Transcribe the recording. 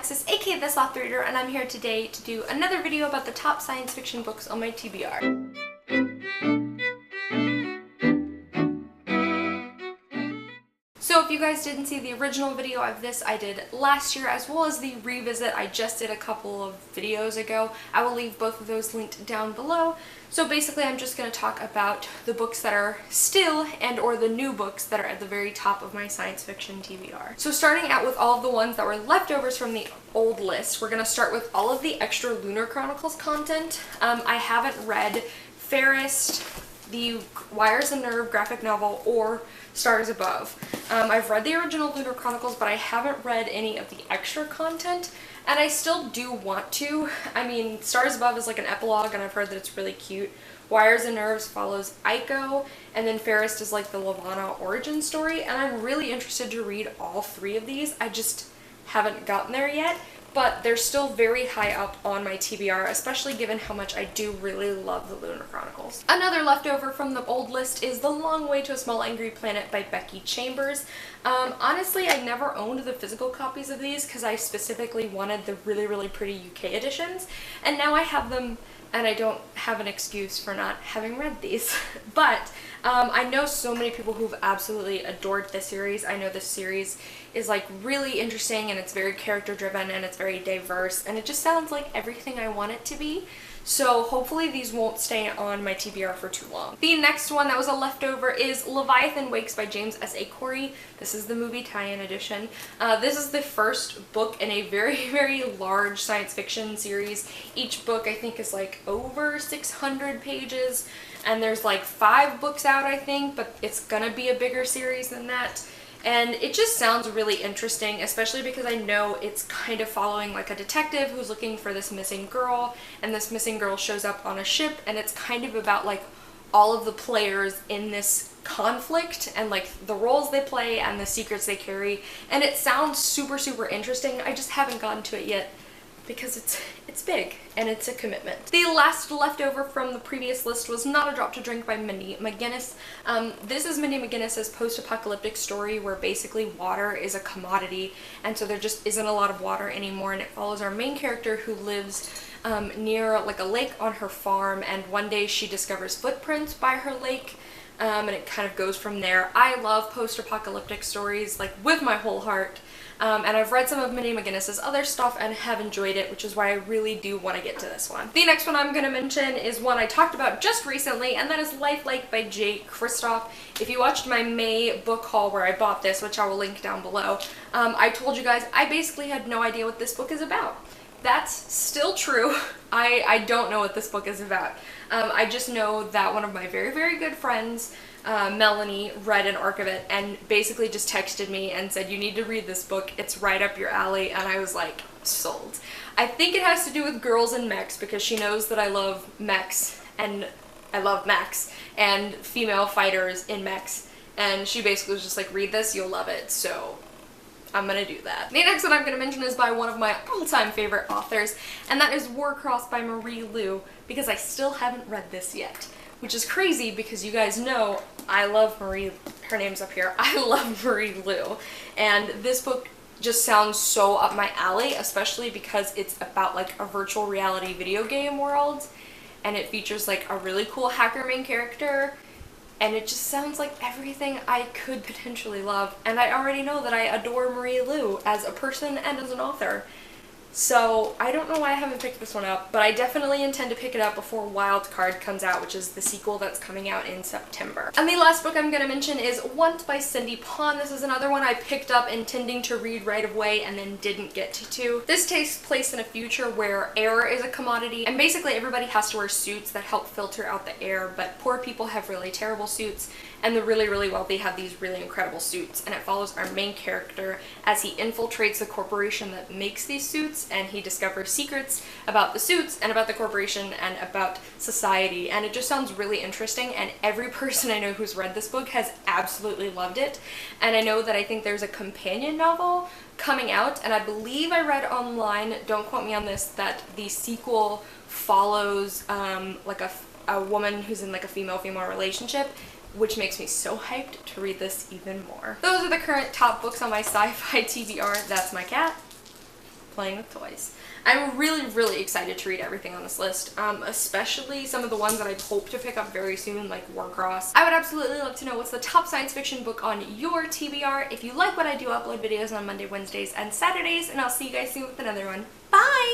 Alexis, aka The Sloth Reader, and I'm here today to do another video about the top science fiction books on my TBR. So if you guys didn't see the original video of this I did last year, as well as the revisit I just did a couple of videos ago, I will leave both of those linked down below. So basically I'm just going to talk about the books that are still and or the new books that are at the very top of my science fiction TBR. So starting out with all of the ones that were leftovers from the old list, we're going to start with all of the extra Lunar Chronicles content. I haven't read Fairest, the Wires and Nerve graphic novel, or Stars Above. I've read the original Lunar Chronicles, but I haven't read any of the extra content, and I still do want to. I mean, Stars Above is like an epilogue, and I've heard that it's really cute. Wires and Nerves follows Aiko, and then Fairest is like the Lavana origin story, and I'm really interested to read all three of these. I just haven't gotten there yet, but they're still very high up on my TBR, especially given how much I do really love the Lunar Chronicles. Another leftover from the old list is The Long Way to a Small Angry Planet by Becky Chambers. Honestly, I never owned the physical copies of these because I specifically wanted the really pretty UK editions, and now I have them and I don't have an excuse for not having read these. But I know so many people who've absolutely adored this series. I know this series is like really interesting, and it's very character driven, and it's very diverse, and it just sounds like everything I want it to be. So hopefully these won't stay on my TBR for too long. The next one that was a leftover is Leviathan Wakes by James S. A. Corey. This is the movie tie-in edition. This is the first book in a very large science fiction series. Each book I think is like over 600 pages, and there's like 5 books out I think, but it's gonna be a bigger series than that. And it just sounds really interesting, especially because I know it's kind of following like a detective who's looking for this missing girl, and this missing girl shows up on a ship, and it's kind of about like all of the players in this conflict and like the roles they play and the secrets they carry, and it sounds super interesting. I just haven't gotten to it yet because it's big and it's a commitment. The last leftover from the previous list was Not a Drop to Drink by Mindy McGinnis. This is Mindy McGinnis's post-apocalyptic story where basically water is a commodity, and so there just isn't a lot of water anymore, and it follows our main character who lives near like a lake on her farm, and one day she discovers footprints by her lake, and it kind of goes from there. I love post-apocalyptic stories like with my whole heart. And I've read some of Mindy McGinnis's other stuff and have enjoyed it, which is why I really do want to get to this one. The next one I'm going to mention is one I talked about just recently, and that is Lifelike by Jay Kristoff. If you watched my May book haul where I bought this, which I will link down below, I told you guys I basically had no idea what this book is about. That's still true. I don't know what this book is about. I just know that one of my very good friends, Melanie, read an arc of it and basically just texted me and said, you need to read this book, it's right up your alley, and I was like, sold. I think it has to do with girls and mechs, because she knows that I love mechs, and I love mechs and female fighters in mechs, and she basically was just like, read this, you'll love it, so I'm gonna do that. The next one I'm gonna mention is by one of my all-time favorite authors, and that is Warcross by Marie Lu, because I still haven't read this yet, which is crazy because you guys know I love Marie, her name's up here, I love Marie Lu, and this book just sounds so up my alley, especially because it's about like a virtual reality video game world, and it features like a really cool hacker main character, and it just sounds like everything I could potentially love, and I already know that I adore Marie Lu as a person and as an author. So I don't know why I haven't picked this one up, but I definitely intend to pick it up before Wildcard comes out, which is the sequel that's coming out in September. And the last book I'm going to mention is Once by Cindy Pon. This is another one I picked up intending to read right away and then didn't get to. This takes place in a future where air is a commodity, and basically everybody has to wear suits that help filter out the air, but poor people have really terrible suits, and the really wealthy have these really incredible suits, and it follows our main character as he infiltrates the corporation that makes these suits, and he discovers secrets about the suits and about the corporation and about society, and it just sounds really interesting, and every person I know who's read this book has absolutely loved it. And I know that I think there's a companion novel coming out, and I believe I read online, don't quote me on this, that the sequel follows like a woman who's in like a female-female relationship, which makes me so hyped to read this even more. Those are the current top books on my sci-fi TBR. That's my cat. playing with toys. I'm really, really excited to read everything on this list, especially some of the ones that I hope to pick up very soon, like Warcross. I would absolutely love to know what's the top science fiction book on your TBR. If you like what I do, upload videos on Monday, Wednesdays, and Saturdays, and I'll see you guys soon with another one. Bye!